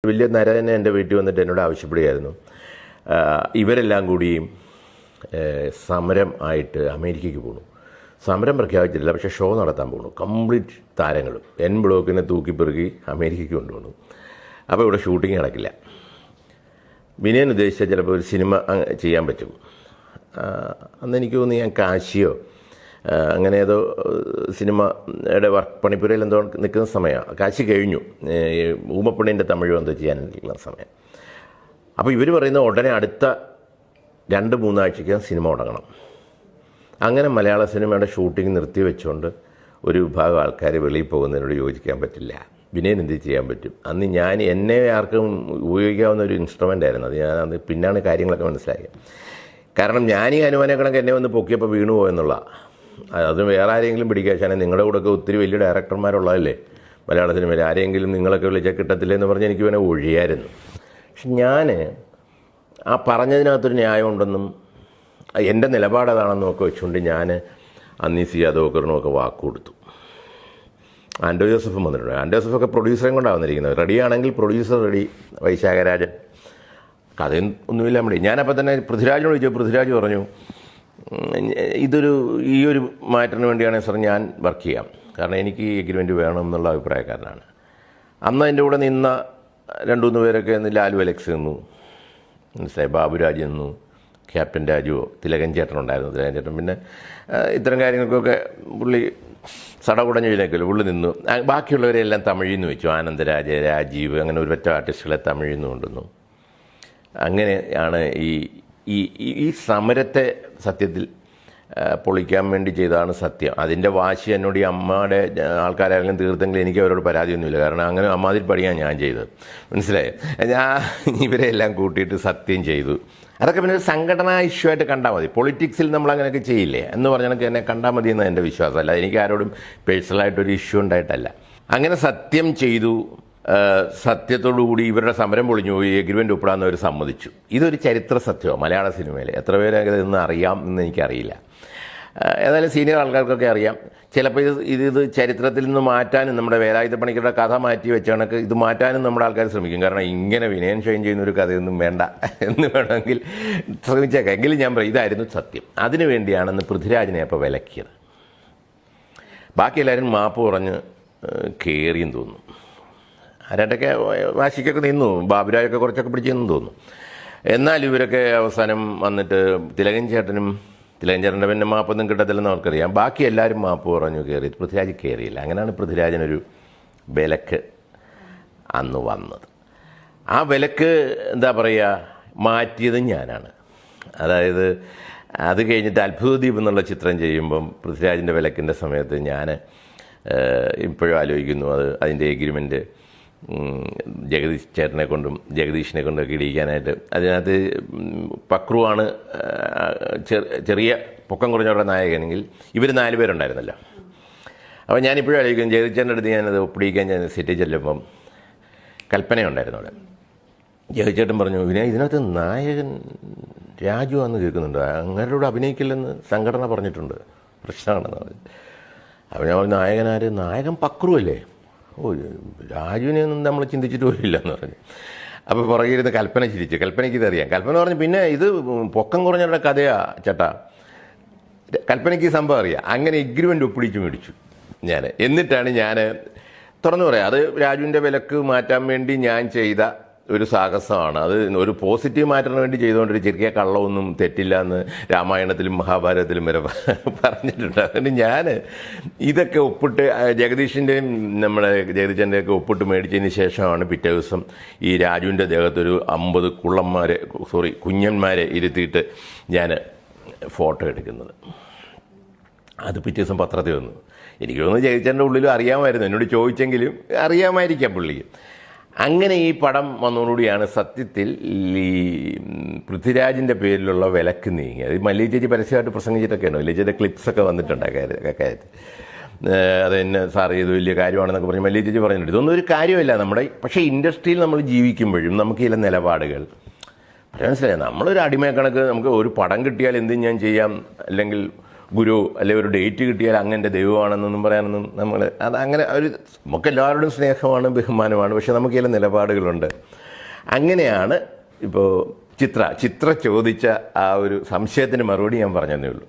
വലിയ നര തന്നെ എൻ്റെ വീട്ടിൽ വന്നിട്ട് എന്നോട് ആവശ്യപ്പെടുകയായിരുന്നു. ഇവരെല്ലാം കൂടിയും സമരം ആയിട്ട് അമേരിക്കയ്ക്ക് പോകണു. സമരം പ്രഖ്യാപിച്ചിട്ടില്ല, പക്ഷേ ഷോ നടത്താൻ പോകണു. കംപ്ലീറ്റ് താരങ്ങളും എൻ ബ്ലോക്കിനെ തൂക്കിപ്പെറുക്കി അമേരിക്കയ്ക്ക് കൊണ്ടുപോകണു. അപ്പോൾ ഇവിടെ ഷൂട്ടിങ് നടക്കില്ല. വിനയൻ ഉദ്ദേശിച്ചാൽ ചിലപ്പോൾ ഒരു സിനിമ ചെയ്യാൻ പറ്റും. അന്ന് എനിക്ക് തോന്നുന്നു ഞാൻ കാശിയോ അങ്ങനെ ഏതോ സിനിമയുടെ പണിപ്പുരയിൽ എന്തോ നിൽക്കുന്ന സമയമാണ്. കാശി കഴിഞ്ഞു, ഊമപ്പുണ്ണിൻ്റെ തമിഴ് എന്തോ ചെയ്യാനുള്ള സമയം. അപ്പോൾ ഇവർ പറയുന്നത് ഉടനെ അടുത്ത 2-3 ആഴ്ചയ്ക്ക് സിനിമ തുടങ്ങണം. അങ്ങനെ മലയാള സിനിമയുടെ ഷൂട്ടിംഗ് നിർത്തി വെച്ചുകൊണ്ട് ഒരു വിഭാഗം ആൾക്കാർ വെളിയിൽ പോകുന്നതിനോട് യോജിക്കാൻ പറ്റില്ല. വിനയൻ എന്ത് ചെയ്യാൻ പറ്റും? അന്ന് എന്നെ ആർക്കും ഉപയോഗിക്കാവുന്ന ഒരു ഇൻസ്ട്രുമെൻ്റ് ആയിരുന്നു അത്. അത് പിന്നാണ് കാര്യങ്ങളൊക്കെ മനസ്സിലായത്. കാരണം ഈ ഹനുമാനെ കണക്ക് എന്നെ വന്ന് പൊക്കിയപ്പോൾ വീണു പോയെന്നുള്ള അത് വേറെ ആരെങ്കിലും പിടിക്കാശാനെ നിങ്ങളുടെ കൂടെയൊക്കെ ഒത്തിരി വലിയ ഡയറക്ടർമാരുള്ളതല്ലേ മലയാള സിനിമയിൽ. ആരെങ്കിലും നിങ്ങളൊക്കെ വിളിച്ചാൽ കിട്ടത്തില്ല എന്ന് പറഞ്ഞ് എനിക്ക് വേണേൽ ഒഴിയായിരുന്നു. പക്ഷെ ഞാൻ ആ പറഞ്ഞതിനകത്തൊരു ന്യായമുണ്ടെന്നും എൻ്റെ നിലപാടതാണെന്നും ഒക്കെ വെച്ചുകൊണ്ട് ഞാൻ അന്നീസ് യാദവക്കറിനുമൊക്കെ വാക്ക് കൊടുത്തു. ആൻഡോ ജോസഫും വന്നിട്ടുണ്ട്. ആൻഡോ ജോസഫൊക്കെ പ്രൊഡ്യൂസറേയും കൊണ്ടാണ് വന്നിരിക്കുന്നത്. റെഡിയാണെങ്കിൽ പ്രൊഡ്യൂസർ റെഡി, വൈശാഖരാജൻ. കഥയും ഒന്നുമില്ല മതി. ഞാനപ്പോൾ തന്നെ പൃഥ്വിരാജിനോട് ചോദിച്ചു. പൃഥ്വിരാജ് പറഞ്ഞു ഈ ഒരു മാറ്ററിന് വേണ്ടിയാണ് സാർ ഞാൻ വർക്ക് ചെയ്യാം, കാരണം എനിക്ക് ഈ എഗ്രിമെൻറ്റ് വേണം എന്നുള്ള അഭിപ്രായക്കാരനാണ്. അന്ന് അതിൻ്റെ കൂടെ നിന്ന 2-3 പേരൊക്കെ ലാലു അലക്സ് നിന്നു, മനസ്സിലായി, ബാബുരാജ് നിന്നു, ക്യാപ്റ്റൻ രാജുവോ, തിലകൻ ചേട്ടനുണ്ടായിരുന്നു. തിലകൻ ചേട്ടൻ പിന്നെ ഇത്തരം കാര്യങ്ങൾക്കൊക്കെ പുള്ളി സടകുടഞ്ഞു എഴുന്നേക്കല്ലോ, പുള്ളി നിന്നു. ബാക്കിയുള്ളവരെല്ലാം തമിഴിൽ നിന്ന് വെച്ചു. ആനന്ദരാജ്, രാജീവ്, അങ്ങനെ ഒരു പറ്റ ആർട്ടിസ്റ്റുകളെ തമിഴിൽ നിന്ന് കൊണ്ടുവന്നു. അങ്ങനെയാണ് ഈ സമരത്തെ സത്യത്തിൽ പൊളിക്കാൻ വേണ്ടി ചെയ്തതാണ് സത്യം. അതിൻ്റെ വാശി എന്നോട് ഈ അമ്മയുടെ ആൾക്കാരായാലും തീർത്തെങ്കിൽ എനിക്ക് അവരോട് പരാതിയൊന്നുമില്ല. കാരണം അങ്ങനെ അമ്മാതിരി പണിയാണ് ഞാൻ ചെയ്തത്, മനസ്സിലായോ. ഞാൻ ഇവരെ എല്ലാം കൂട്ടിയിട്ട് സത്യം ചെയ്തു. അതൊക്കെ പിന്നെ ഒരു സംഘടനാ ഇഷ്യൂ ആയിട്ട് കണ്ടാൽ മതി. പൊളിറ്റിക്സിൽ നമ്മൾ അങ്ങനെയൊക്കെ ചെയ്യില്ലേ എന്ന് പറഞ്ഞാൽ എന്നെ കണ്ടാൽ മതി എന്ന് എൻ്റെ വിശ്വാസമല്ല. എനിക്ക് ആരോടും പേഴ്സണലായിട്ടൊരു ഇഷ്യൂ ഉണ്ടായിട്ടല്ല. അങ്ങനെ സത്യം ചെയ്തു. സത്യത്തോടുകൂടി ഇവരുടെ സമരം പൊളിഞ്ഞു പോയി. എഗ്രിമെൻ്റ് ഒപ്പിടാമെന്ന് അവർ സമ്മതിച്ചു. ഇതൊരു ചരിത്ര സത്യമാണ് മലയാള സിനിമയിൽ. എത്ര പേര് ഇതൊന്നും അറിയാം എന്ന് എനിക്കറിയില്ല. ഏതായാലും സീനിയർ ആൾക്കാർക്കൊക്കെ അറിയാം. ചിലപ്പോൾ ഇത് ചരിത്രത്തിൽ നിന്ന് മാറ്റാനും, നമ്മുടെ വേലായുധ പണിക്കരുടെ കഥ മാറ്റി വെച്ചാണൊക്കെ ഇത് മാറ്റാനും നമ്മുടെ ആൾക്കാർ ശ്രമിക്കും. കാരണം ഇങ്ങനെ വിനയൻ ഷൈൻ ചെയ്യുന്ന ഒരു കഥയൊന്നും വേണ്ട എന്ന് വേണമെങ്കിൽ ശ്രമിച്ചേക്കാം. എങ്കിലും ഞാൻ പറയും ഇതായിരുന്നു സത്യം. അതിനു വേണ്ടിയാണെന്ന് പൃഥ്വിരാജിനെ അപ്പോൾ വിലക്കിയത്. ബാക്കി എല്ലാവരും മാപ്പ് പറഞ്ഞ് കയറിയും തോന്നുന്നു. ആരാണ്ടൊക്കെ വാശിക്കൊക്കെ നിന്നു. ബാബുരാജൊക്കെ കുറച്ചൊക്കെ പിടിച്ചെന്ന് തോന്നുന്നു. എന്നാൽ ഇവരൊക്കെ അവസാനം വന്നിട്ട് തിലകൻ ചേട്ടൻ്റെ പിന്നെ മാപ്പൊന്നും കിട്ടത്തില്ലെന്ന് അവർക്കറിയാം. ബാക്കി എല്ലാവരും മാപ്പ് പറഞ്ഞു കയറി. പൃഥ്വിരാജ് കയറിയില്ല. അങ്ങനെയാണ് പൃഥ്വിരാജനൊരു വിലക്ക് അന്ന് വന്നത്. ആ വിലക്ക് എന്താ പറയുക, മാറ്റിയതും ഞാനാണ്. അതായത് അത് കഴിഞ്ഞിട്ട് അത്ഭുതദ്വീപ് എന്നുള്ള ചിത്രം ചെയ്യുമ്പം പൃഥ്വിരാജിൻ്റെ വിലക്കിൻ്റെ സമയത്ത് ഞാൻ ഇപ്പോഴും ആലോചിക്കുന്നു. അതിൻ്റെ എഗ്രിമെൻറ്റ് ജഗദീഷിനെ കൊണ്ടൊക്കെ ഇടിക്കാനായിട്ട്. അതിനകത്ത് പക്രുവാണ് ചെറിയ പൊക്കം കുറഞ്ഞവരുടെ നായകനെങ്കിൽ ഇവർ 4 പേരുണ്ടായിരുന്നല്ലോ. അപ്പോൾ ഞാനിപ്പോഴും ആലോചിക്കും, ജഗദീഷേട്ടൻ്റെ അടുത്ത് ഞാനത് ഒപ്പിടിക്കാൻ ഞാൻ സെറ്റിൽ ചെല്ലുമ്പം കൽപ്പനയുണ്ടായിരുന്നു അവിടെ. ജഗദീഷേട്ടൻ പറഞ്ഞു, ഇതിനകത്ത് നായകൻ രാജു ആണെന്ന് കേൾക്കുന്നുണ്ട്, അങ്ങനോട് അഭിനയിക്കില്ലെന്ന് സംഘടന പറഞ്ഞിട്ടുണ്ട്, പ്രശ്നമാണെന്ന് പറഞ്ഞു. അപ്പോൾ ഞാൻ പറഞ്ഞു, നായകൻ പക്രു അല്ലേ? രാജുവിനെ ഒന്നും നമ്മൾ ചിന്തിച്ചിട്ട് പോയില്ല എന്ന് പറഞ്ഞു. അപ്പോൾ പുറകിരുന്ന് കൽപ്പന ചിരിച്ചു. കൽപ്പനയ്ക്ക് ഇതറിയാം. കൽപ്പന പറഞ്ഞു, പിന്നെ ഇത് പൊക്കം കുറഞ്ഞവരുടെ കഥയാ ചേട്ടാ, കൽപ്പനയ്ക്ക് സംഭവം അറിയാം. അങ്ങനെ എഗ്രിമെൻ്റ് ഒപ്പിടിച്ച് മേടിച്ചു ഞാൻ. എന്നിട്ടാണ് ഞാൻ തുറന്നു പറയാം, അത് രാജുവിൻ്റെ വിലക്ക് മാറ്റാൻ വേണ്ടി ഞാൻ ചെയ്ത ഒരു സാഹസമാണ്. അത് ഒരു പോസിറ്റീവ് മാറ്ററിന് വേണ്ടി ചെയ്തുകൊണ്ടൊരു ചെറിയ കള്ളമൊന്നും തെറ്റില്ല എന്ന് രാമായണത്തിലും മഹാഭാരതത്തിലും വരെ പറഞ്ഞിട്ടുണ്ട്. അതുകൊണ്ട് ഞാൻ ഇതൊക്കെ ഒപ്പിട്ട് ജഗദീഷിൻ്റെയും നമ്മുടെ ജഗദീശൻ്റെയൊക്കെ ഒപ്പിട്ട് മേടിച്ചതിന് ശേഷമാണ് പിറ്റേ ദിവസം ഈ രാജുവിൻ്റെ ദേഹത്തൊരു 50 കുഞ്ഞന്മാരെ ഇരുത്തിയിട്ട് ഞാൻ ഫോട്ടോ എടുക്കുന്നത്. അത് പിറ്റേ ദിവസം പത്രത്തിൽ വന്നു. എനിക്ക് തോന്നുന്നു ജഗദീശൻ്റെ ഉള്ളിലും അറിയാമായിരുന്നു, എന്നോട് ചോദിച്ചെങ്കിലും അറിയാമായിരിക്കാം പുള്ളിക്ക്. അങ്ങനെ ഈ പടം വന്നതോടുകൂടിയാണ് സത്യത്തിൽ ഈ പൃഥ്വിരാജിൻ്റെ പേരിലുള്ള വിലക്ക് നീങ്ങി. അത് മല്ലി ചേച്ചി പരസ്യമായിട്ട് പ്രസംഗിച്ചിട്ടൊക്കെയാണ്. മല്ലി ചേച്ചിയുടെ ക്ലിപ്സൊക്കെ വന്നിട്ടുണ്ട് കാര്യത്തിൽ. അത് എന്നെ സാർ ഇത് വലിയ കാര്യമാണെന്നൊക്കെ പറഞ്ഞ് മല്ലി ചേച്ചി പറഞ്ഞിട്ടുണ്ട്. ഇതൊന്നും ഒരു കാര്യമില്ല. പക്ഷേ ഇൻഡസ്ട്രിയിൽ നമ്മൾ ജീവിക്കുമ്പോഴും നമുക്ക് ചില നിലപാടുകൾ മനസ്സിലായി. നമ്മളൊരു അടിമക്കണക്ക് നമുക്ക് ഒരു പടം കിട്ടിയാൽ എന്തും ഞാൻ ചെയ്യാം, അല്ലെങ്കിൽ ഗുരു അല്ലെ ഒരു ഡേറ്റ് കിട്ടിയാൽ അങ്ങൻ്റെ ദൈവമാണെന്നൊന്നും പറയാനൊന്നും നമ്മൾ അങ്ങനെ ഒരു നമുക്കെല്ലാവരോടും സ്നേഹമാണ്, ബഹുമാനമാണ്. പക്ഷെ നമുക്ക് ചില നിലപാടുകളുണ്ട്. അങ്ങനെയാണ് ഇപ്പോൾ ചിത്ര ചോദിച്ച ആ ഒരു സംശയത്തിന് മറുപടി ഞാൻ പറഞ്ഞതേ ഉള്ളൂ.